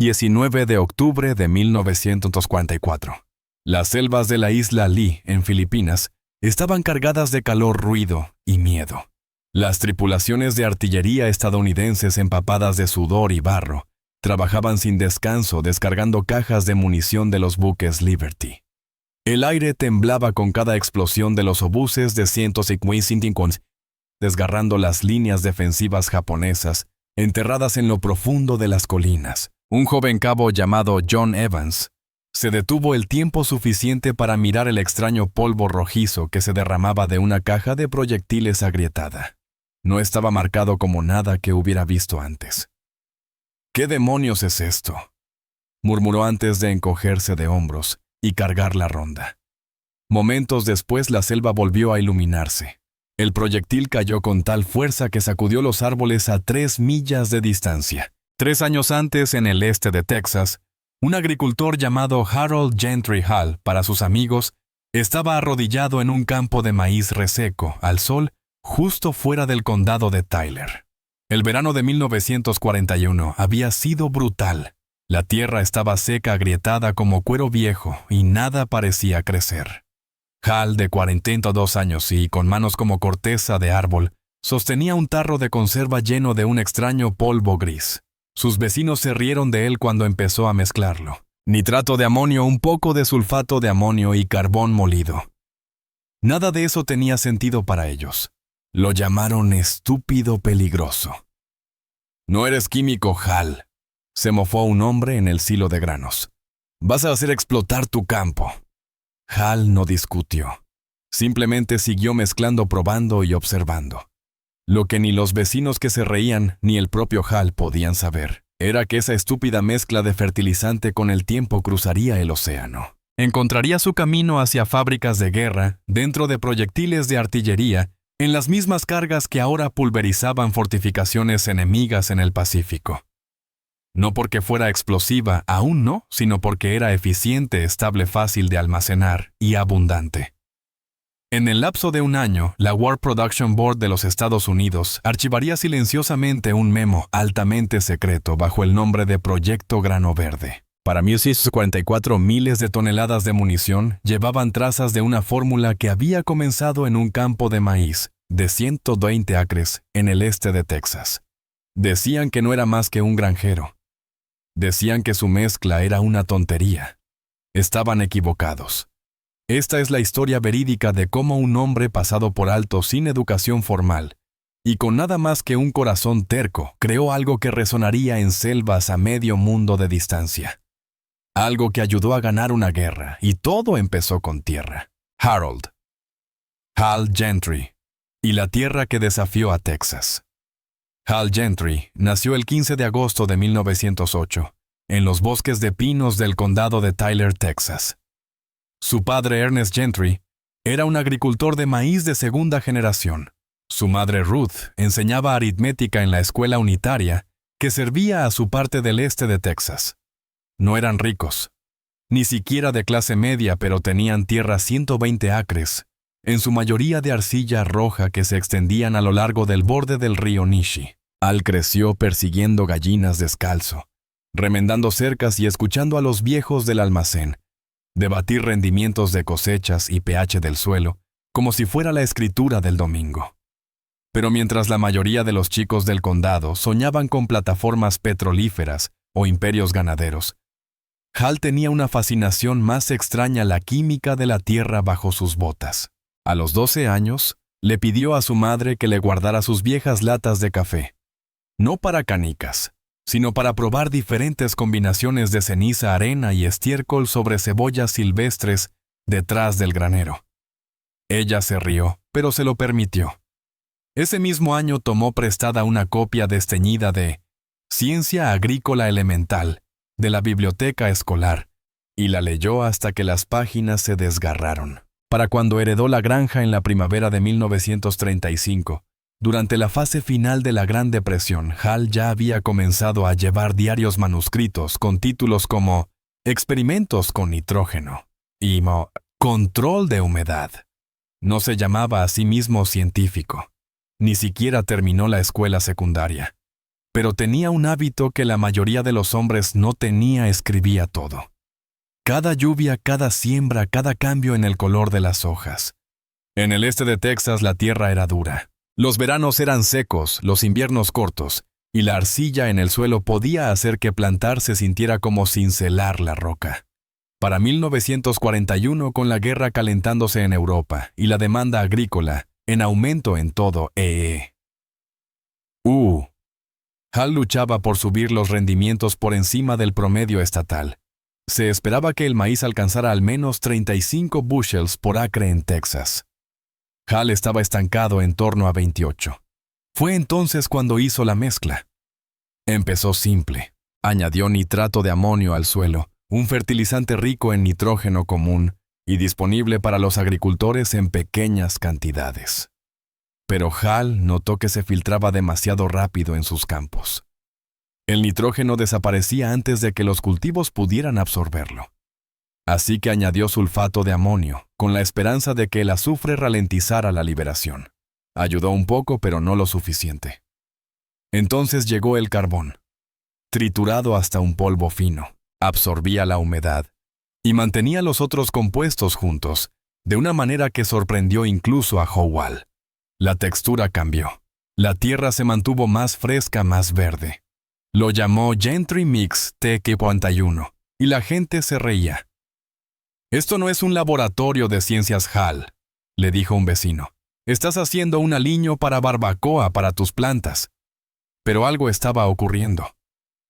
19 de octubre de 1944. Las selvas de la isla Lee, en Filipinas, estaban cargadas de calor, ruido y miedo. Las tripulaciones de artillería estadounidenses empapadas de sudor y barro trabajaban sin descanso descargando cajas de munición de los buques Liberty. El aire temblaba con cada explosión de los obuses de 155, desgarrando las líneas defensivas japonesas enterradas en lo profundo de las colinas. Un joven cabo llamado John Evans se detuvo el tiempo suficiente para mirar el extraño polvo rojizo que se derramaba de una caja de proyectiles agrietada. No estaba marcado como nada que hubiera visto antes. ¿Qué demonios es esto?, murmuró antes de encogerse de hombros y cargar la ronda. Momentos después la selva volvió a iluminarse. El proyectil cayó con tal fuerza que sacudió los árboles a 3 millas de distancia. 3 años antes, en el este de Texas, un agricultor llamado Harold Gentry Hall, para sus amigos, estaba arrodillado en un campo de maíz reseco, al sol, justo fuera del condado de Tyler. El verano de 1941 había sido brutal. La tierra estaba seca, agrietada como cuero viejo, y nada parecía crecer. Hall, de 42 años y con manos como corteza de árbol, sostenía un tarro de conserva lleno de un extraño polvo gris. Sus vecinos se rieron de él cuando empezó a mezclarlo. Nitrato de amonio, un poco de sulfato de amonio y carbón molido. Nada de eso tenía sentido para ellos. Lo llamaron estúpido peligroso. «No eres químico, Hal», se mofó un hombre en el silo de granos. «Vas a hacer explotar tu campo». Hal no discutió. Simplemente siguió mezclando, probando y observando. Lo que ni los vecinos que se reían ni el propio Hal podían saber era que esa estúpida mezcla de fertilizante con el tiempo cruzaría el océano. Encontraría su camino hacia fábricas de guerra, dentro de proyectiles de artillería, en las mismas cargas que ahora pulverizaban fortificaciones enemigas en el Pacífico. No porque fuera explosiva, aún no, sino porque era eficiente, estable, fácil de almacenar y abundante. En el lapso de un año, la War Production Board de los Estados Unidos archivaría silenciosamente un memo altamente secreto bajo el nombre de Proyecto Grano Verde. Para 1644, miles de toneladas de munición llevaban trazas de una fórmula que había comenzado en un campo de maíz de 120 acres en el este de Texas. Decían que no era más que un granjero. Decían que su mezcla era una tontería. Estaban equivocados. Esta es la historia verídica de cómo un hombre pasado por alto sin educación formal y con nada más que un corazón terco creó algo que resonaría en selvas a medio mundo de distancia. Algo que ayudó a ganar una guerra, y todo empezó con tierra. Hal Gentry, y la tierra que desafió a Texas. Hal Gentry nació el 15 de agosto de 1908, en los bosques de pinos del condado de Tyler, Texas. Su padre, Ernest Gentry, era un agricultor de maíz de segunda generación. Su madre, Ruth, enseñaba aritmética en la escuela unitaria que servía a su parte del este de Texas. No eran ricos, ni siquiera de clase media, pero tenían tierra 120 acres, en su mayoría de arcilla roja que se extendían a lo largo del borde del río Nishi. Al creció persiguiendo gallinas descalzo, remendando cercas y escuchando a los viejos del almacén debatir rendimientos de cosechas y pH del suelo, como si fuera la escritura del domingo. Pero mientras la mayoría de los chicos del condado soñaban con plataformas petrolíferas o imperios ganaderos, Hal tenía una fascinación más extraña: la química de la tierra bajo sus botas. A los 12 años, le pidió a su madre que le guardara sus viejas latas de café, no para canicas, sino para probar diferentes combinaciones de ceniza, arena y estiércol sobre cebollas silvestres detrás del granero. Ella se rió, pero se lo permitió. Ese mismo año tomó prestada una copia desteñida de Ciencia Agrícola Elemental de la biblioteca escolar y la leyó hasta que las páginas se desgarraron. Para cuando heredó la granja en la primavera de 1935, durante la fase final de la Gran Depresión, Hal ya había comenzado a llevar diarios manuscritos con títulos como Experimentos con nitrógeno y Control de humedad. No se llamaba a sí mismo científico. Ni siquiera terminó la escuela secundaria. Pero tenía un hábito que la mayoría de los hombres no tenía: escribía todo. Cada lluvia, cada siembra, cada cambio en el color de las hojas. En el este de Texas la tierra era dura. Los veranos eran secos, los inviernos cortos, y la arcilla en el suelo podía hacer que plantar se sintiera como cincelar la roca. Para 1941, con la guerra calentándose en Europa y la demanda agrícola en aumento en todo Hall luchaba por subir los rendimientos por encima del promedio estatal. Se esperaba que el maíz alcanzara al menos 35 bushels por acre en Texas. Hall estaba estancado en torno a 28. Fue entonces cuando hizo la mezcla. Empezó simple. Añadió nitrato de amonio al suelo, un fertilizante rico en nitrógeno común y disponible para los agricultores en pequeñas cantidades. Pero Hall notó que se filtraba demasiado rápido en sus campos. El nitrógeno desaparecía antes de que los cultivos pudieran absorberlo. Así que añadió sulfato de amonio, con la esperanza de que el azufre ralentizara la liberación. Ayudó un poco, pero no lo suficiente. Entonces llegó el carbón, triturado hasta un polvo fino, absorbía la humedad y mantenía los otros compuestos juntos, de una manera que sorprendió incluso a Howell. La textura cambió. La tierra se mantuvo más fresca, más verde. Lo llamó Gentry Mix TQ41, y la gente se reía. «Esto no es un laboratorio de ciencias, Hall», le dijo un vecino. «Estás haciendo un aliño para barbacoa para tus plantas». Pero algo estaba ocurriendo.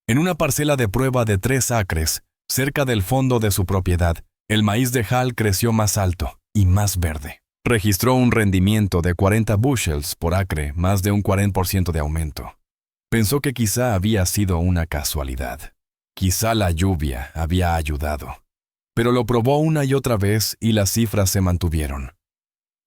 En una parcela de prueba de 3 acres, cerca del fondo de su propiedad, el maíz de Hall creció más alto y más verde. Registró un rendimiento de 40 bushels por acre, más de un 40% de aumento. Pensó que quizá había sido una casualidad. Quizá la lluvia había ayudado. Pero lo probó una y otra vez y las cifras se mantuvieron.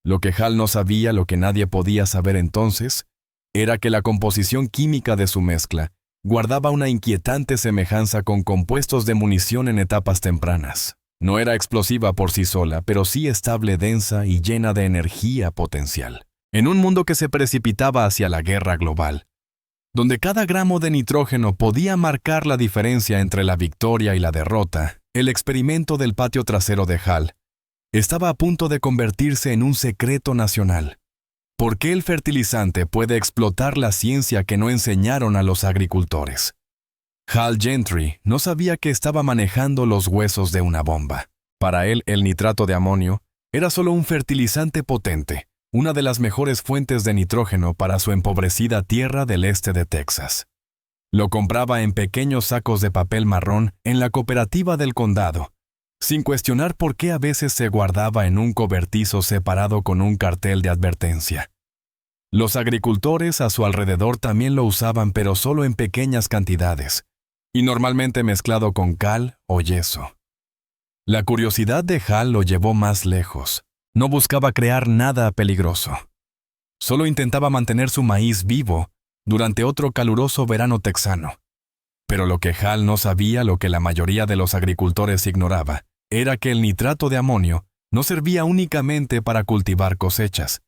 Lo que Hall no sabía, lo que nadie podía saber entonces, era que la composición química de su mezcla guardaba una inquietante semejanza con compuestos de munición en etapas tempranas. No era explosiva por sí sola, pero sí estable, densa y llena de energía potencial. En un mundo que se precipitaba hacia la guerra global, donde cada gramo de nitrógeno podía marcar la diferencia entre la victoria y la derrota, el experimento del patio trasero de Hall estaba a punto de convertirse en un secreto nacional. ¿Por qué el fertilizante puede explotar la ciencia que no enseñaron a los agricultores? Hall Gentry no sabía que estaba manejando los huesos de una bomba. Para él, el nitrato de amonio era solo un fertilizante potente, una de las mejores fuentes de nitrógeno para su empobrecida tierra del este de Texas. Lo compraba en pequeños sacos de papel marrón en la cooperativa del condado, sin cuestionar por qué a veces se guardaba en un cobertizo separado con un cartel de advertencia. Los agricultores a su alrededor también lo usaban, pero solo en pequeñas cantidades, y normalmente mezclado con cal o yeso. La curiosidad de Hall lo llevó más lejos. No buscaba crear nada peligroso. Solo intentaba mantener su maíz vivo durante otro caluroso verano texano. Pero lo que Hall no sabía, lo que la mayoría de los agricultores ignoraba, era que el nitrato de amonio no servía únicamente para cultivar cosechas.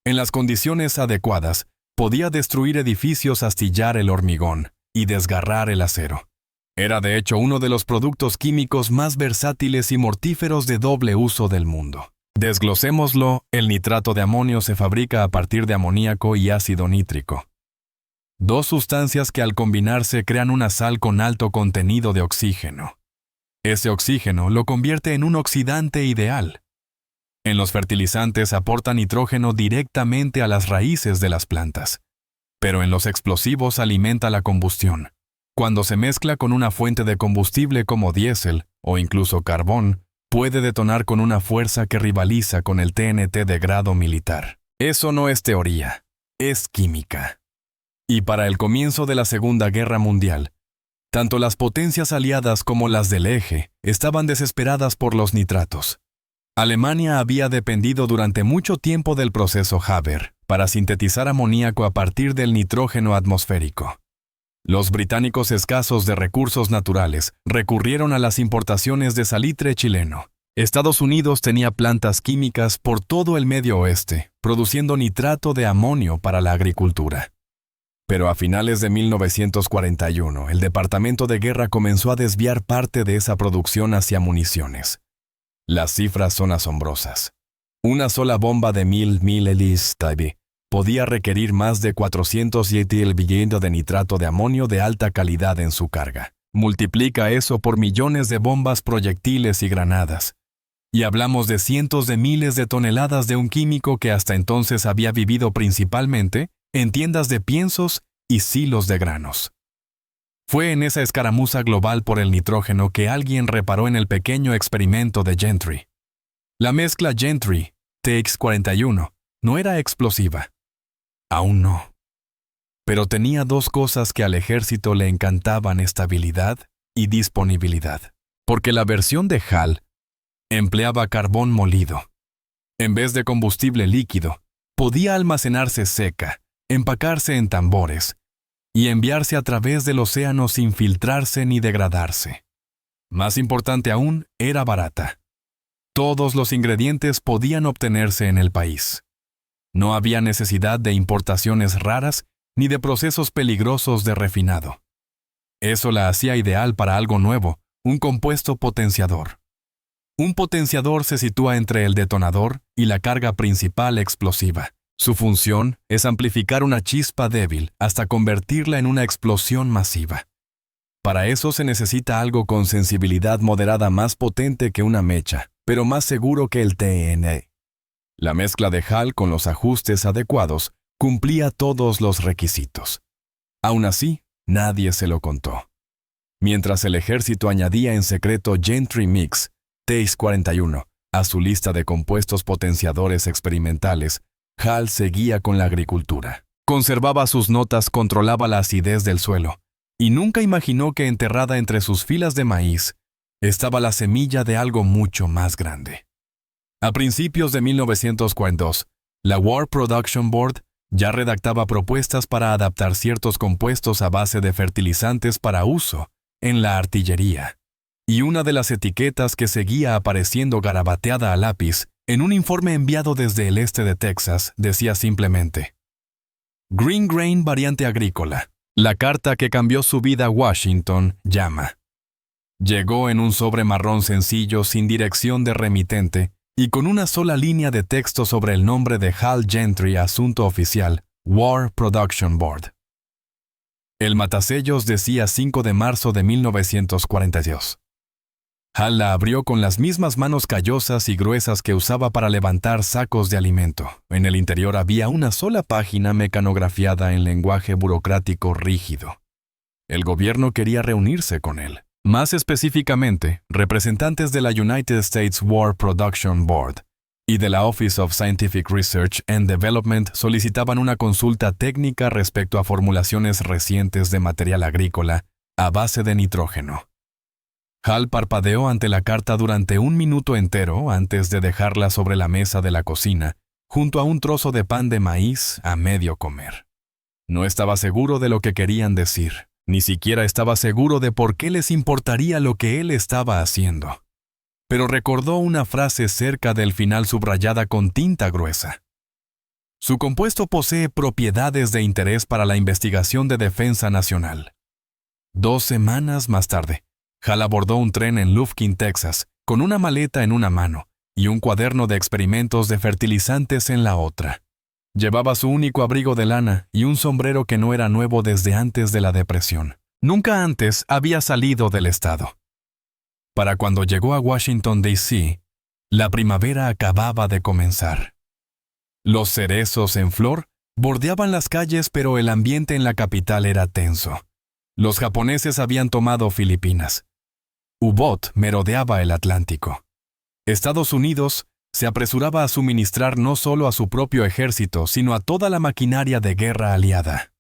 En las condiciones adecuadas, podía destruir edificios, astillar el hormigón y desgarrar el acero. Era de hecho uno de los productos químicos más versátiles y mortíferos de doble uso del mundo. Desglosémoslo: el nitrato de amonio se fabrica a partir de amoníaco y ácido nítrico. 2 sustancias que al combinarse crean una sal con alto contenido de oxígeno. Ese oxígeno lo convierte en un oxidante ideal. En los fertilizantes aporta nitrógeno directamente a las raíces de las plantas, pero en los explosivos alimenta la combustión. Cuando se mezcla con una fuente de combustible como diésel o incluso carbón, puede detonar con una fuerza que rivaliza con el TNT de grado militar. Eso no es teoría, es química. Y para el comienzo de la Segunda Guerra Mundial, tanto las potencias aliadas como las del eje estaban desesperadas por los nitratos. Alemania había dependido durante mucho tiempo del proceso Haber para sintetizar amoníaco a partir del nitrógeno atmosférico. Los británicos, escasos de recursos naturales, recurrieron a las importaciones de salitre chileno. Estados Unidos tenía plantas químicas por todo el Medio Oeste, produciendo nitrato de amonio para la agricultura. Pero a finales de 1941, el Departamento de Guerra comenzó a desviar parte de esa producción hacia municiones. Las cifras son asombrosas. Una sola bomba de 1000 ml podía requerir más de 407 billones de nitrato de amonio de alta calidad en su carga. Multiplica eso por millones de bombas, proyectiles y granadas. Y hablamos de cientos de miles de toneladas de un químico que hasta entonces había vivido principalmente en tiendas de piensos y silos de granos. Fue en esa escaramuza global por el nitrógeno que alguien reparó en el pequeño experimento de Gentry. La mezcla Gentry, TX41, no era explosiva. Aún no. Pero tenía dos cosas que al ejército le encantaban: estabilidad y disponibilidad. Porque la versión de HAL empleaba carbón molido. En vez de combustible líquido, podía almacenarse seca, empacarse en tambores y enviarse a través del océano sin filtrarse ni degradarse. Más importante aún, era barata. Todos los ingredientes podían obtenerse en el país. No había necesidad de importaciones raras ni de procesos peligrosos de refinado. Eso la hacía ideal para algo nuevo, un compuesto potenciador. Un potenciador se sitúa entre el detonador y la carga principal explosiva. Su función es amplificar una chispa débil hasta convertirla en una explosión masiva. Para eso se necesita algo con sensibilidad moderada más potente que una mecha, pero más seguro que el TNT. La mezcla de HAL con los ajustes adecuados cumplía todos los requisitos. Aún así, nadie se lo contó. Mientras el ejército añadía en secreto Gentry Mix, TX41, a su lista de compuestos potenciadores experimentales, HAL seguía con la agricultura. Conservaba sus notas, controlaba la acidez del suelo, y nunca imaginó que enterrada entre sus filas de maíz estaba la semilla de algo mucho más grande. A principios de 1942, la War Production Board ya redactaba propuestas para adaptar ciertos compuestos a base de fertilizantes para uso en la artillería. Y una de las etiquetas que seguía apareciendo garabateada a lápiz en un informe enviado desde el este de Texas decía simplemente: Green Grain Variante Agrícola. La carta que cambió su vida a Washington llama. Llegó en un sobre marrón sencillo sin dirección de remitente y con una sola línea de texto sobre el nombre de Hal Gentry, asunto oficial, War Production Board. El matasellos decía 5 de marzo de 1942. Hal la abrió con las mismas manos callosas y gruesas que usaba para levantar sacos de alimento. En el interior había una sola página mecanografiada en lenguaje burocrático rígido. El gobierno quería reunirse con él. Más específicamente, representantes de la United States War Production Board y de la Office of Scientific Research and Development solicitaban una consulta técnica respecto a formulaciones recientes de material agrícola a base de nitrógeno. Hal parpadeó ante la carta durante 1 minuto entero antes de dejarla sobre la mesa de la cocina, junto a un trozo de pan de maíz a medio comer. No estaba seguro de lo que querían decir, ni siquiera estaba seguro de por qué les importaría lo que él estaba haciendo. Pero recordó una frase cerca del final subrayada con tinta gruesa. Su compuesto posee propiedades de interés para la investigación de defensa nacional. 2 semanas más tarde, Hal abordó un tren en Lufkin, Texas, con una maleta en una mano y un cuaderno de experimentos de fertilizantes en la otra. Llevaba su único abrigo de lana y un sombrero que no era nuevo desde antes de la depresión. Nunca antes había salido del estado. Para cuando llegó a Washington, D.C., la primavera acababa de comenzar. Los cerezos en flor bordeaban las calles, pero el ambiente en la capital era tenso. Los japoneses habían tomado Filipinas. U-Boat merodeaba el Atlántico. Estados Unidos se apresuraba a suministrar no solo a su propio ejército, sino a toda la maquinaria de guerra aliada.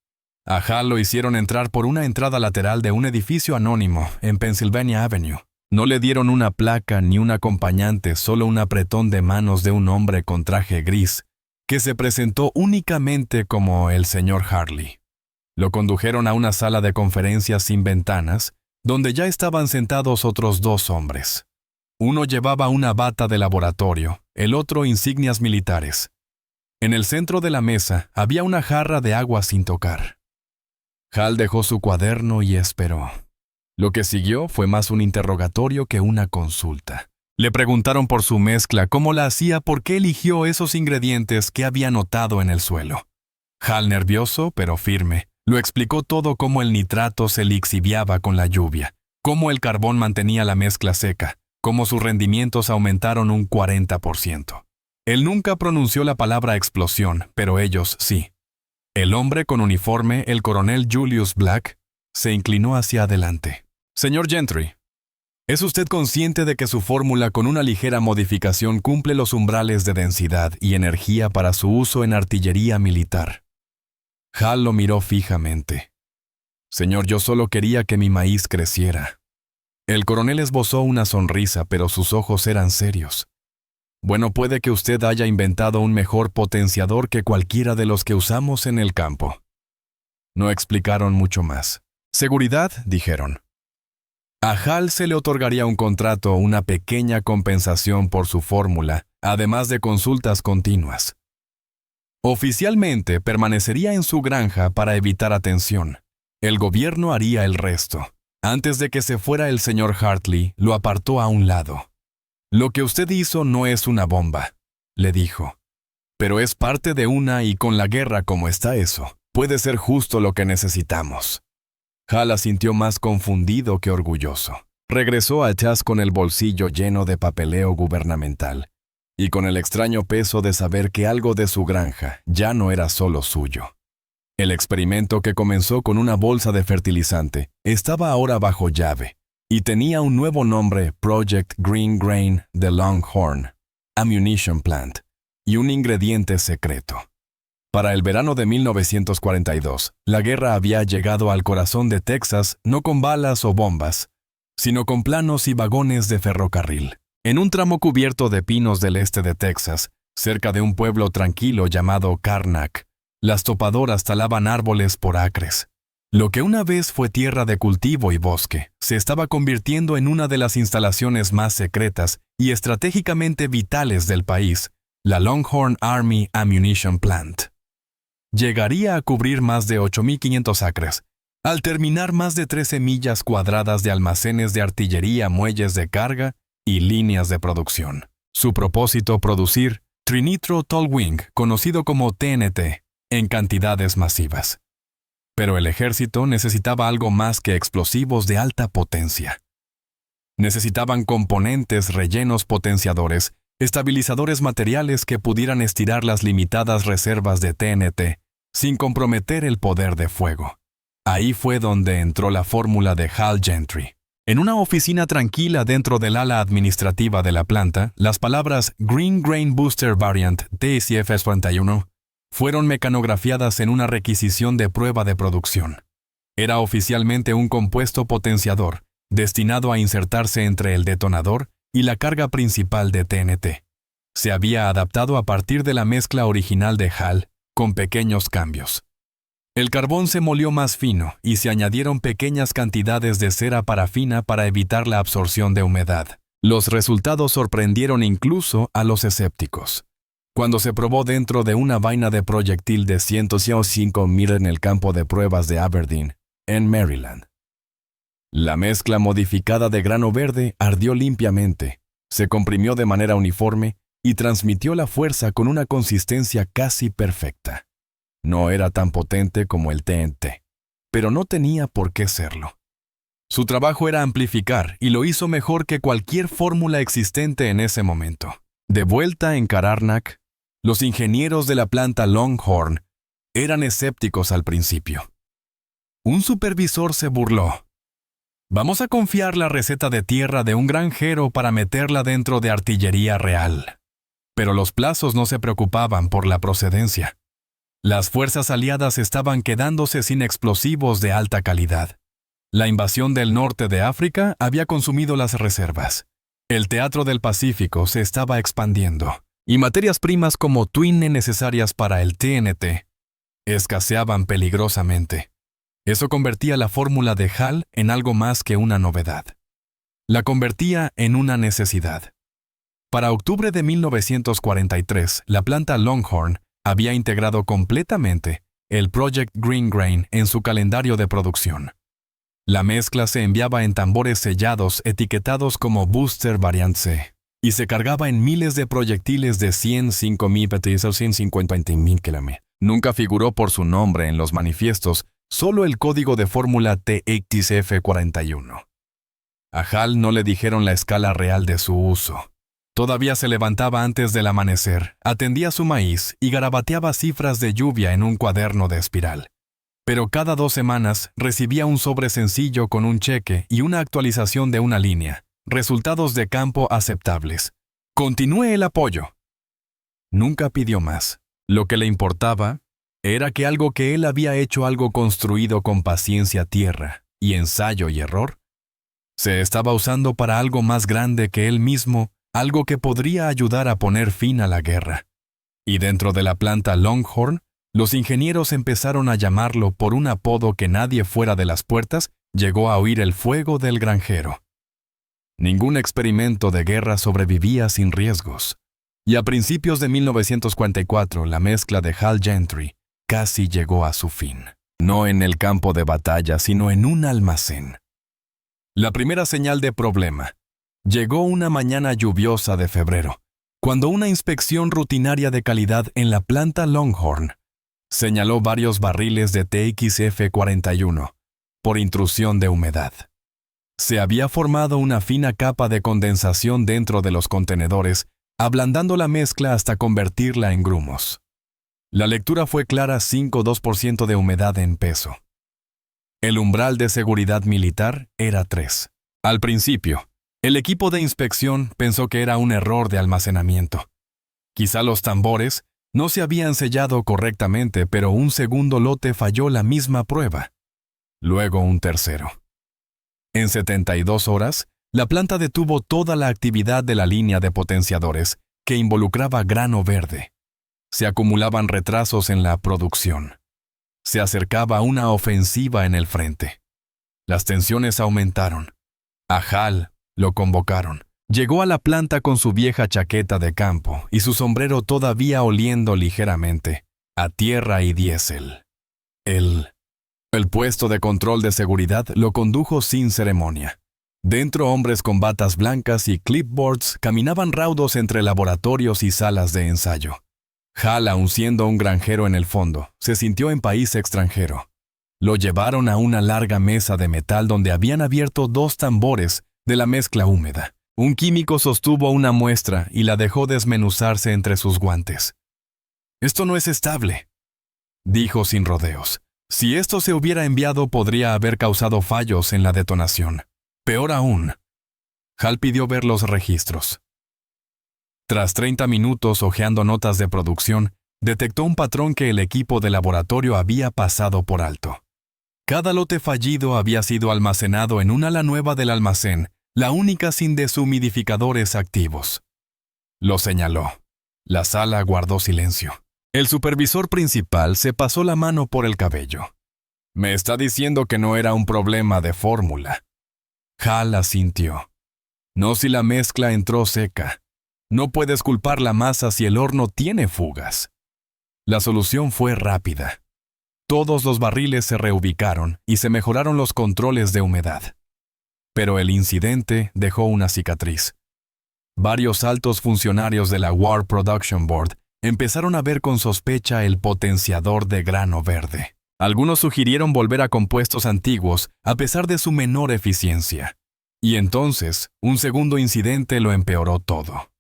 A Hal lo hicieron entrar por una entrada lateral de un edificio anónimo en Pennsylvania Avenue. No le dieron una placa ni un acompañante, solo un apretón de manos de un hombre con traje gris, que se presentó únicamente como el señor Harley. Lo condujeron a una sala de conferencias sin ventanas, donde ya estaban sentados otros 2 hombres. Uno llevaba una bata de laboratorio, el otro insignias militares. En el centro de la mesa había una jarra de agua sin tocar. Hal dejó su cuaderno y esperó. Lo que siguió fue más un interrogatorio que una consulta. Le preguntaron por su mezcla, cómo la hacía, por qué eligió esos ingredientes que había notado en el suelo. Hal, nervioso pero firme, lo explicó todo, cómo el nitrato se lixiviaba con la lluvia, cómo el carbón mantenía la mezcla seca, cómo sus rendimientos aumentaron un 40%. Él nunca pronunció la palabra explosión, pero ellos sí. El hombre con uniforme, el coronel Julius Black, se inclinó hacia adelante. Señor Gentry, ¿es usted consciente de que su fórmula con una ligera modificación cumple los umbrales de densidad y energía para su uso en artillería militar? Hal lo miró fijamente. Señor, yo solo quería que mi maíz creciera. El coronel esbozó una sonrisa, pero sus ojos eran serios. Bueno, puede que usted haya inventado un mejor potenciador que cualquiera de los que usamos en el campo. No explicaron mucho más. Seguridad, dijeron. A Hal se le otorgaría un contrato o una pequeña compensación por su fórmula, además de consultas continuas. Oficialmente permanecería en su granja para evitar atención. El gobierno haría el resto. Antes de que se fuera, el señor Hartley lo apartó a un lado. Lo que usted hizo no es una bomba, le dijo. Pero es parte de una, y con la guerra como está eso, puede ser justo lo que necesitamos. Hal asintió, más confundido que orgulloso. Regresó a Chas con el bolsillo lleno de papeleo gubernamental y con el extraño peso de saber que algo de su granja ya no era solo suyo. El experimento, que comenzó con una bolsa de fertilizante, estaba ahora bajo llave y tenía un nuevo nombre: Project Green Grain The Longhorn Ammunition Plant, y un ingrediente secreto. Para el verano de 1942, la guerra había llegado al corazón de Texas, no con balas o bombas, sino con planos y vagones de ferrocarril. En un tramo cubierto de pinos del este de Texas, cerca de un pueblo tranquilo llamado Karnak, las topadoras talaban árboles por acres. Lo que una vez fue tierra de cultivo y bosque, se estaba convirtiendo en una de las instalaciones más secretas y estratégicamente vitales del país, la Longhorn Army Ammunition Plant. Llegaría a cubrir más de 8.500 acres, al terminar más de 13 millas cuadradas de almacenes de artillería, muelles de carga y líneas de producción. Su propósito: producir trinitro-toluene, conocido como TNT, en cantidades masivas. Pero el ejército necesitaba algo más que explosivos de alta potencia. Necesitaban componentes, rellenos, potenciadores, estabilizadores materiales que pudieran estirar las limitadas reservas de TNT sin comprometer el poder de fuego. Ahí fue donde entró la fórmula de Hal Gentry. En una oficina tranquila dentro del ala administrativa de la planta, las palabras Green Grain Booster Variant TCFS41 fueron mecanografiadas en una requisición de prueba de producción. Era oficialmente un compuesto potenciador, destinado a insertarse entre el detonador y la carga principal de TNT. Se había adaptado a partir de la mezcla original de Hal, con pequeños cambios. El carbón se molió más fino y se añadieron pequeñas cantidades de cera parafina para evitar la absorción de humedad. Los resultados sorprendieron incluso a los escépticos. Cuando se probó dentro de una vaina de proyectil de 105 mil en el campo de pruebas de Aberdeen, en Maryland. La mezcla modificada de grano verde ardió limpiamente, se comprimió de manera uniforme y transmitió la fuerza con una consistencia casi perfecta. No era tan potente como el TNT, pero no tenía por qué serlo. Su trabajo era amplificar, y lo hizo mejor que cualquier fórmula existente en ese momento. De vuelta en Karnak, los ingenieros de la planta Longhorn eran escépticos al principio. Un supervisor se burló. «Vamos a confiar la receta de tierra de un granjero para meterla dentro de artillería real». Pero los plazos no se preocupaban por la procedencia. Las fuerzas aliadas estaban quedándose sin explosivos de alta calidad. La invasión del norte de África había consumido las reservas. El teatro del Pacífico se estaba expandiendo, y materias primas como twine necesarias para el TNT escaseaban peligrosamente. Eso convertía la fórmula de Hal en algo más que una novedad. La convertía en una necesidad. Para octubre de 1943, la planta Longhorn había integrado completamente el Project Green Grain, en su calendario de producción. La mezcla se enviaba en tambores sellados etiquetados como Booster Variant C y se cargaba en miles de proyectiles de 105.000 o 150.000 km. Nunca figuró por su nombre en los manifiestos, solo el código de fórmula TXF41. A Hal no le dijeron la escala real de su uso. Todavía se levantaba antes del amanecer, atendía su maíz y garabateaba cifras de lluvia en un cuaderno de espiral. Pero cada 2 semanas recibía un sobre sencillo con un cheque y una actualización de una línea. Resultados de campo aceptables. Continúe el apoyo. Nunca pidió más. Lo que le importaba era que algo que él había hecho, algo construido con paciencia, tierra y ensayo y error, se estaba usando para algo más grande que él mismo, algo que podría ayudar a poner fin a la guerra. Y dentro de la planta Longhorn, los ingenieros empezaron a llamarlo por un apodo que nadie fuera de las puertas llegó a oír: el fuego del granjero. Ningún experimento de guerra sobrevivía sin riesgos. Y a principios de 1944, la mezcla de Hal Gentry casi llegó a su fin. No en el campo de batalla, sino en un almacén. La primera señal de problema llegó una mañana lluviosa de febrero, cuando una inspección rutinaria de calidad en la planta Longhorn señaló varios barriles de TXF41 por intrusión de humedad. Se había formado una fina capa de condensación dentro de los contenedores, ablandando la mezcla hasta convertirla en grumos. La lectura fue clara: 5,2% de humedad en peso. El umbral de seguridad militar era 3. Al principio, el equipo de inspección pensó que era un error de almacenamiento. Quizá los tambores no se habían sellado correctamente, pero un segundo lote falló la misma prueba. Luego un tercero. En 72 horas, la planta detuvo toda la actividad de la línea de potenciadores, que involucraba grano verde. Se acumulaban retrasos en la producción. Se acercaba una ofensiva en el frente. Las tensiones aumentaron. A Hal lo convocaron. Llegó a la planta con su vieja chaqueta de campo y su sombrero todavía oliendo ligeramente a tierra y diésel. El puesto de control de seguridad lo condujo sin ceremonia. Dentro, hombres con batas blancas y clipboards caminaban raudos entre laboratorios y salas de ensayo. Hal, aun siendo un granjero en el fondo, se sintió en país extranjero. Lo llevaron a una larga mesa de metal donde habían abierto 2 tambores de la mezcla húmeda. Un químico sostuvo una muestra y la dejó desmenuzarse entre sus guantes. «Esto no es estable», dijo sin rodeos. Si esto se hubiera enviado, podría haber causado fallos en la detonación. Peor aún. Hal pidió ver los registros. Tras 30 minutos hojeando notas de producción, detectó un patrón que el equipo de laboratorio había pasado por alto. Cada lote fallido había sido almacenado en un ala nueva del almacén, la única sin deshumidificadores activos. Lo señaló. La sala guardó silencio. El supervisor principal se pasó la mano por el cabello. «Me está diciendo que no era un problema de fórmula». Hal asintió. «No si la mezcla entró seca. No puedes culpar la masa si el horno tiene fugas». La solución fue rápida. Todos los barriles se reubicaron y se mejoraron los controles de humedad. Pero el incidente dejó una cicatriz. Varios altos funcionarios de la War Production Board empezaron a ver con sospecha el potenciador de grano verde. Algunos sugirieron volver a compuestos antiguos a pesar de su menor eficiencia. Y entonces, un segundo incidente lo empeoró todo.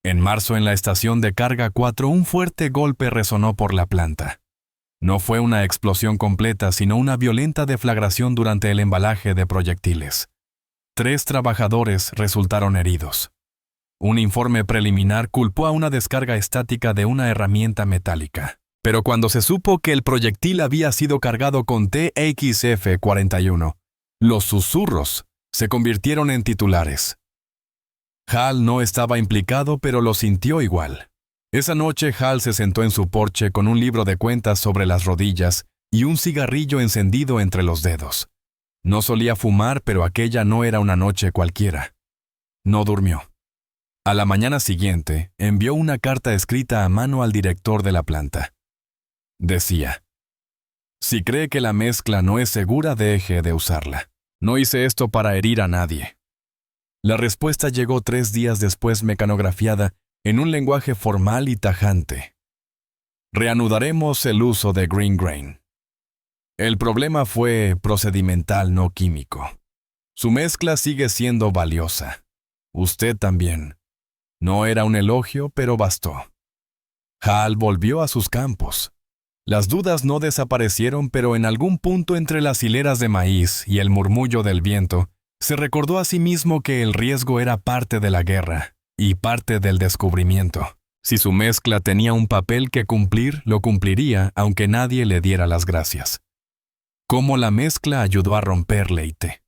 En marzo, en la estación de carga 4, un fuerte golpe resonó por la planta. No fue una explosión completa, sino una violenta deflagración durante el embalaje de proyectiles. 3 trabajadores resultaron heridos. Un informe preliminar culpó a una descarga estática de una herramienta metálica. Pero cuando se supo que el proyectil había sido cargado con TXF41, los susurros se convirtieron en titulares. Hal no estaba implicado, pero lo sintió igual. Esa noche Hal se sentó en su porche con un libro de cuentas sobre las rodillas y un cigarrillo encendido entre los dedos. No solía fumar, pero aquella no era una noche cualquiera. No durmió. A la mañana siguiente, envió una carta escrita a mano al director de la planta. Decía: Si cree que la mezcla no es segura, deje de usarla. No hice esto para herir a nadie. La respuesta llegó 3 días después, mecanografiada en un lenguaje formal y tajante. Reanudaremos el uso de Green Grain. El problema fue procedimental, no químico. Su mezcla sigue siendo valiosa. Usted también. No era un elogio, pero bastó. Hal volvió a sus campos. Las dudas no desaparecieron, pero en algún punto entre las hileras de maíz y el murmullo del viento, se recordó a sí mismo que el riesgo era parte de la guerra y parte del descubrimiento. Si su mezcla tenía un papel que cumplir, lo cumpliría aunque nadie le diera las gracias. ¿Cómo la mezcla ayudó a romper Leyte?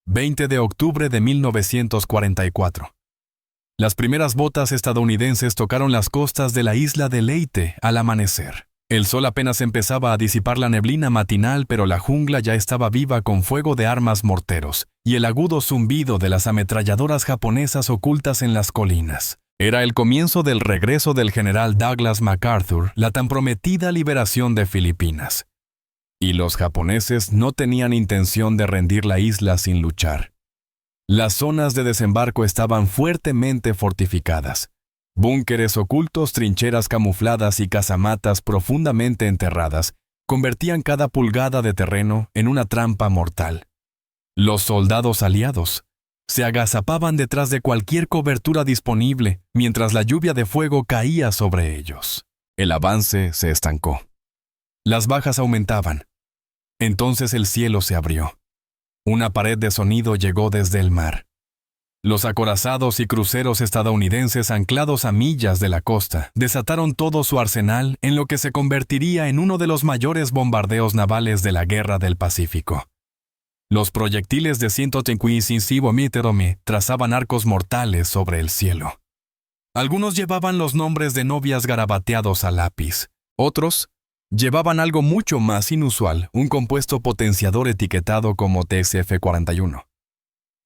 20 de octubre de 1944. Las primeras botas estadounidenses tocaron las costas de la isla de Leyte al amanecer. El sol apenas empezaba a disipar la neblina matinal, pero la jungla ya estaba viva con fuego de armas morteros y el agudo zumbido de las ametralladoras japonesas ocultas en las colinas. Era el comienzo del regreso del general Douglas MacArthur, la tan prometida liberación de Filipinas. Y los japoneses no tenían intención de rendir la isla sin luchar. Las zonas de desembarco estaban fuertemente fortificadas. Búnkeres ocultos, trincheras camufladas y casamatas profundamente enterradas convertían cada pulgada de terreno en una trampa mortal. Los soldados aliados se agazapaban detrás de cualquier cobertura disponible mientras la lluvia de fuego caía sobre ellos. El avance se estancó. Las bajas aumentaban. Entonces el cielo se abrió. Una pared de sonido llegó desde el mar. Los acorazados y cruceros estadounidenses anclados a millas de la costa desataron todo su arsenal en lo que se convertiría en uno de los mayores bombardeos navales de la Guerra del Pacífico. Los proyectiles de 155 mm trazaban arcos mortales sobre el cielo. Algunos llevaban los nombres de novias garabateados a lápiz. Otros llevaban algo mucho más inusual, un compuesto potenciador etiquetado como TSF-41.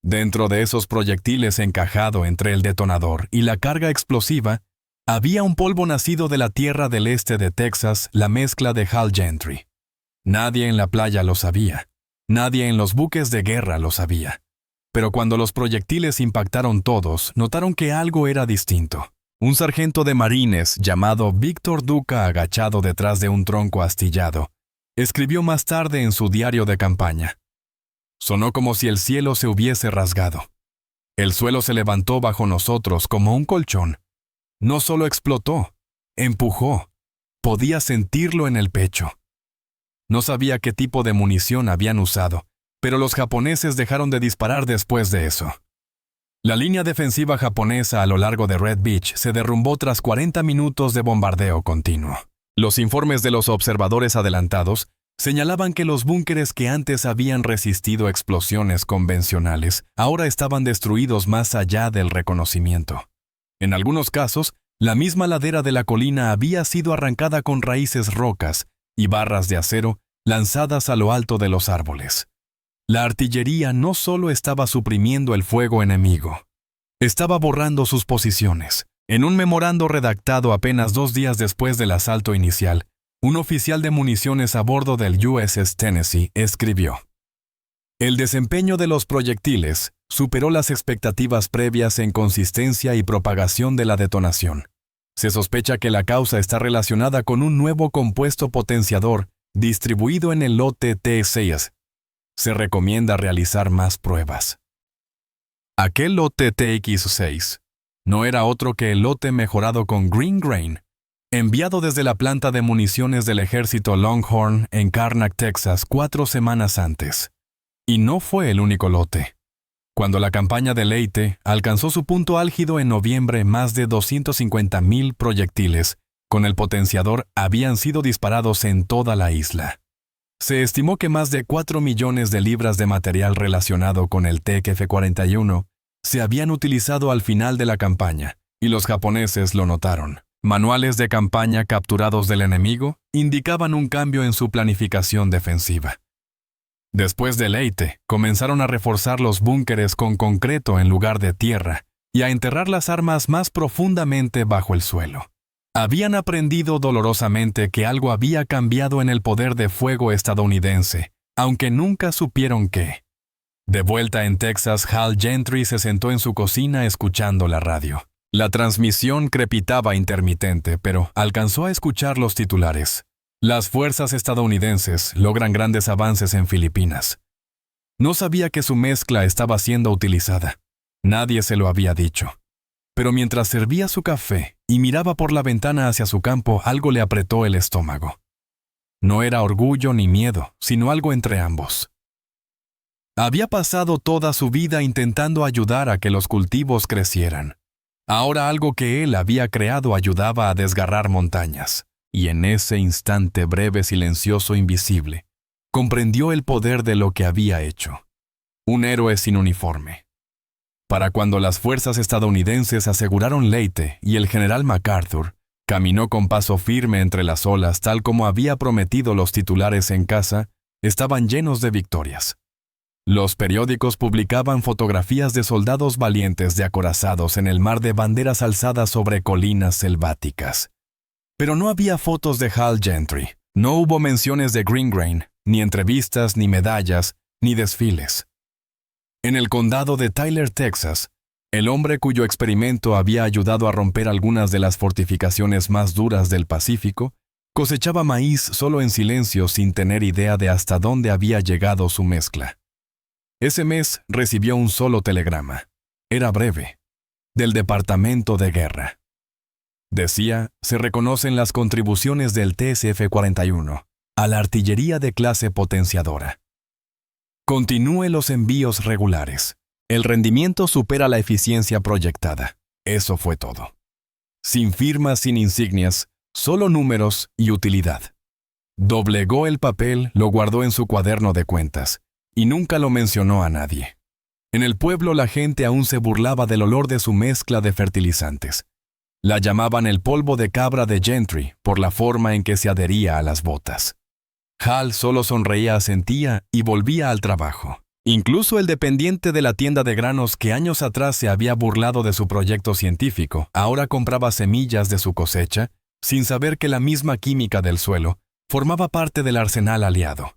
Dentro de esos proyectiles, encajado entre el detonador y la carga explosiva, había un polvo nacido de la tierra del este de Texas, la mezcla de Hal Gentry. Nadie en la playa lo sabía. Nadie en los buques de guerra lo sabía. Pero cuando los proyectiles impactaron todos, notaron que algo era distinto. Un sargento de marines llamado Víctor Duca, agachado detrás de un tronco astillado, escribió más tarde en su diario de campaña: sonó como si el cielo se hubiese rasgado. El suelo se levantó bajo nosotros como un colchón. No solo explotó, empujó. Podía sentirlo en el pecho. No sabía qué tipo de munición habían usado, pero los japoneses dejaron de disparar después de eso. La línea defensiva japonesa a lo largo de Red Beach se derrumbó tras 40 minutos de bombardeo continuo. Los informes de los observadores adelantados señalaban que los búnkeres que antes habían resistido explosiones convencionales ahora estaban destruidos más allá del reconocimiento. En algunos casos, la misma ladera de la colina había sido arrancada con raíces rocas y barras de acero lanzadas a lo alto de los árboles. La artillería no solo estaba suprimiendo el fuego enemigo, estaba borrando sus posiciones. En un memorando redactado apenas 2 días después del asalto inicial, un oficial de municiones a bordo del USS Tennessee escribió: el desempeño de los proyectiles superó las expectativas previas en consistencia y propagación de la detonación. Se sospecha que la causa está relacionada con un nuevo compuesto potenciador distribuido en el lote T6. Se recomienda realizar más pruebas. Aquel lote TX6 no era otro que el lote mejorado con Green Grain, enviado desde la planta de municiones del ejército Longhorn en Karnak, Texas, 4 semanas antes. Y no fue el único lote. Cuando la campaña de Leyte alcanzó su punto álgido en noviembre, más de 250,000 proyectiles con el potenciador habían sido disparados en toda la isla. Se estimó que más de 4 millones de libras de material relacionado con el TF-41 se habían utilizado al final de la campaña, y los japoneses lo notaron. Manuales de campaña capturados del enemigo indicaban un cambio en su planificación defensiva. Después de Leyte, comenzaron a reforzar los búnkeres con concreto en lugar de tierra y a enterrar las armas más profundamente bajo el suelo. Habían aprendido dolorosamente que algo había cambiado en el poder de fuego estadounidense, aunque nunca supieron qué. De vuelta en Texas, Hal Gentry se sentó en su cocina escuchando la radio. La transmisión crepitaba intermitente, pero alcanzó a escuchar los titulares. Las fuerzas estadounidenses logran grandes avances en Filipinas. No sabía que su mezcla estaba siendo utilizada. Nadie se lo había dicho. Pero mientras servía su café y miraba por la ventana hacia su campo, algo le apretó el estómago. No era orgullo ni miedo, sino algo entre ambos. Había pasado toda su vida intentando ayudar a que los cultivos crecieran. Ahora algo que él había creado ayudaba a desgarrar montañas. Y en ese instante breve, silencioso, invisible, comprendió el poder de lo que había hecho. Un héroe sin uniforme. Para cuando las fuerzas estadounidenses aseguraron Leyte y el general MacArthur, caminó con paso firme entre las olas tal como había prometido. Los titulares en casa estaban llenos de victorias. Los periódicos publicaban fotografías de soldados valientes de acorazados en el mar de banderas alzadas sobre colinas selváticas. Pero no había fotos de Hal Gentry, no hubo menciones de Green Grain, ni entrevistas, ni medallas, ni desfiles. En el condado de Tyler, Texas, el hombre cuyo experimento había ayudado a romper algunas de las fortificaciones más duras del Pacífico, cosechaba maíz solo en silencio sin tener idea de hasta dónde había llegado su mezcla. Ese mes recibió un solo telegrama. Era breve. Del Departamento de Guerra. Decía, se reconocen las contribuciones del TSF-41 a la artillería de clase potenciadora. Continúe los envíos regulares. El rendimiento supera la eficiencia proyectada. Eso fue todo. Sin firmas, sin insignias, solo números y utilidad. Doblegó el papel, lo guardó en su cuaderno de cuentas, y nunca lo mencionó a nadie. En el pueblo la gente aún se burlaba del olor de su mezcla de fertilizantes. La llamaban el polvo de cabra de Gentry por la forma en que se adhería a las botas. Hal solo sonreía, asentía y volvía al trabajo. Incluso el dependiente de la tienda de granos que años atrás se había burlado de su proyecto científico, ahora compraba semillas de su cosecha, sin saber que la misma química del suelo formaba parte del arsenal aliado.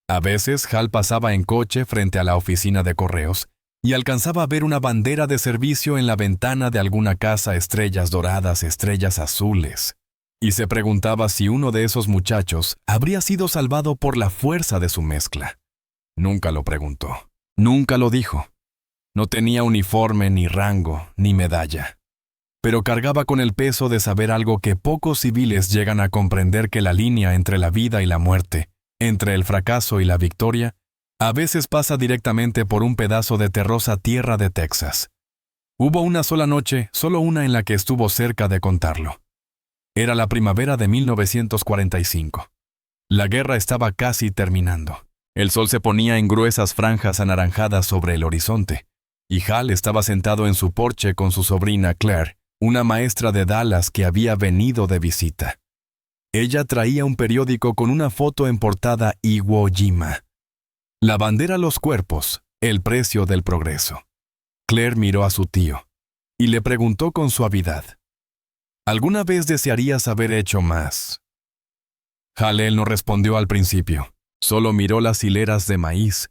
A veces Hal pasaba en coche frente a la oficina de correos y alcanzaba a ver una bandera de servicio en la ventana de alguna casa, estrellas doradas, estrellas azules, y se preguntaba si uno de esos muchachos habría sido salvado por la fuerza de su mezcla. Nunca lo preguntó, nunca lo dijo. No tenía uniforme, ni rango, ni medalla. Pero cargaba con el peso de saber algo que pocos civiles llegan a comprender: que la línea entre la vida y la muerte, entre el fracaso y la victoria, a veces pasa directamente por un pedazo de terrosa tierra de Texas. Hubo una sola noche, solo una, en la que estuvo cerca de contarlo. Era la primavera de 1945. La guerra estaba casi terminando. El sol se ponía en gruesas franjas anaranjadas sobre el horizonte, y Hal estaba sentado en su porche con su sobrina Claire, una maestra de Dallas que había venido de visita. Ella traía un periódico con una foto en portada: Iwo Jima. La bandera, los cuerpos, el precio del progreso. Claire miró a su tío y le preguntó con suavidad: ¿alguna vez desearías haber hecho más? Hal no respondió al principio, solo miró las hileras de maíz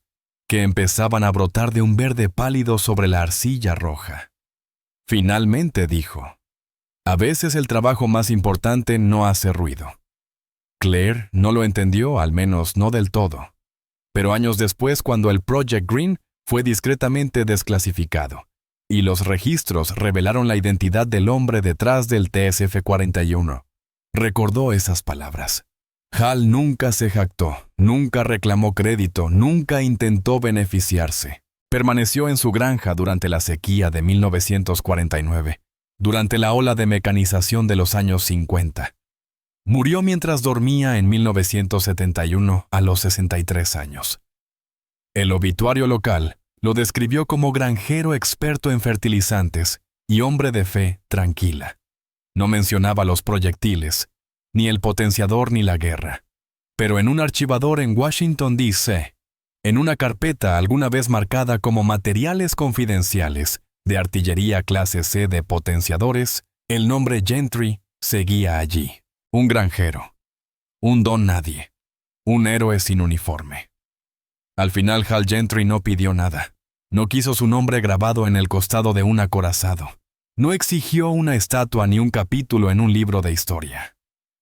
que empezaban a brotar de un verde pálido sobre la arcilla roja. Finalmente dijo: a veces el trabajo más importante no hace ruido. Claire no lo entendió, al menos no del todo. Pero años después, cuando el Project Green fue discretamente desclasificado y los registros revelaron la identidad del hombre detrás del TSF-41, recordó esas palabras. Hal nunca se jactó, nunca reclamó crédito, nunca intentó beneficiarse. Permaneció en su granja durante la sequía de 1949, durante la ola de mecanización de los años 50. Murió mientras dormía en 1971 a los 63 años. El obituario local lo describió como granjero experto en fertilizantes y hombre de fe tranquila. No mencionaba los proyectiles, ni el potenciador ni la guerra. Pero en un archivador en Washington, D.C., en una carpeta alguna vez marcada como materiales confidenciales de artillería clase C de potenciadores, el nombre Gentry seguía allí, un granjero, un don nadie, un héroe sin uniforme. Al final Hal Gentry no pidió nada. No quiso su nombre grabado en el costado de un acorazado. No exigió una estatua ni un capítulo en un libro de historia.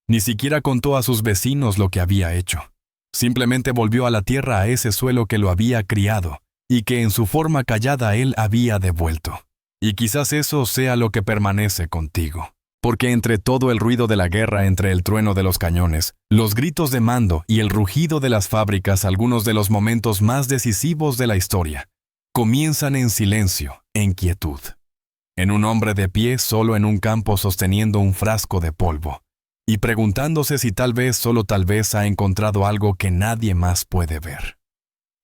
Ni siquiera contó a sus vecinos lo que había hecho. Simplemente volvió a la tierra, a ese suelo que lo había criado y que en su forma callada él había devuelto. Y quizás eso sea lo que permanece contigo. Porque entre todo el ruido de la guerra, entre el trueno de los cañones, los gritos de mando y el rugido de las fábricas, algunos de los momentos más decisivos de la historia comienzan en silencio, en quietud. En un hombre de pie solo en un campo sosteniendo un frasco de polvo y preguntándose si tal vez, solo tal vez, ha encontrado algo que nadie más puede ver.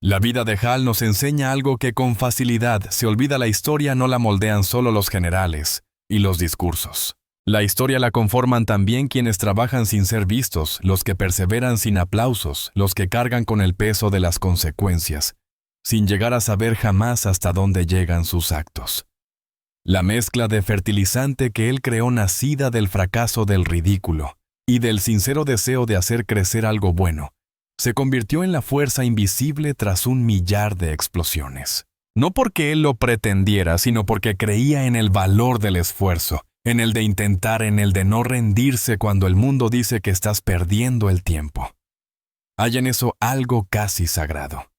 La vida de Hal nos enseña algo que con facilidad se olvida: la historia no la moldean solo los generales y los discursos. La historia la conforman también quienes trabajan sin ser vistos, los que perseveran sin aplausos, los que cargan con el peso de las consecuencias, sin llegar a saber jamás hasta dónde llegan sus actos. La mezcla de fertilizante que él creó, nacida del fracaso, del ridículo y del sincero deseo de hacer crecer algo bueno, se convirtió en la fuerza invisible tras un millar de explosiones. No porque él lo pretendiera, sino porque creía en el valor del esfuerzo, en el de intentar, en el de no rendirse cuando el mundo dice que estás perdiendo el tiempo. Hay en eso algo casi sagrado.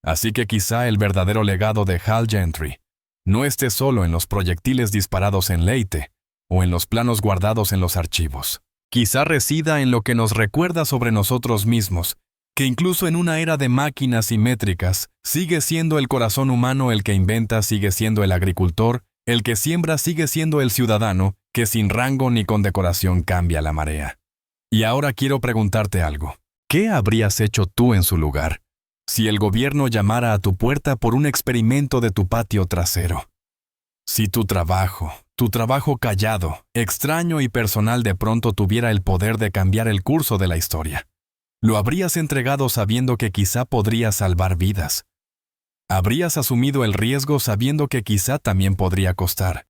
Así que quizá el verdadero legado de Hal Gentry no esté solo en los proyectiles disparados en Leyte o en los planos guardados en los archivos. Quizá resida en lo que nos recuerda sobre nosotros mismos, que incluso en una era de máquinas simétricas, sigue siendo el corazón humano el que inventa, sigue siendo el agricultor, el que siembra, sigue siendo el ciudadano, que sin rango ni condecoración cambia la marea. Y ahora quiero preguntarte algo. ¿Qué habrías hecho tú en su lugar si el gobierno llamara a tu puerta por un experimento de tu patio trasero? Si tu trabajo callado, extraño y personal de pronto tuviera el poder de cambiar el curso de la historia, ¿lo habrías entregado sabiendo que quizá podría salvar vidas? ¿Habrías asumido el riesgo sabiendo que quizá también podría costar?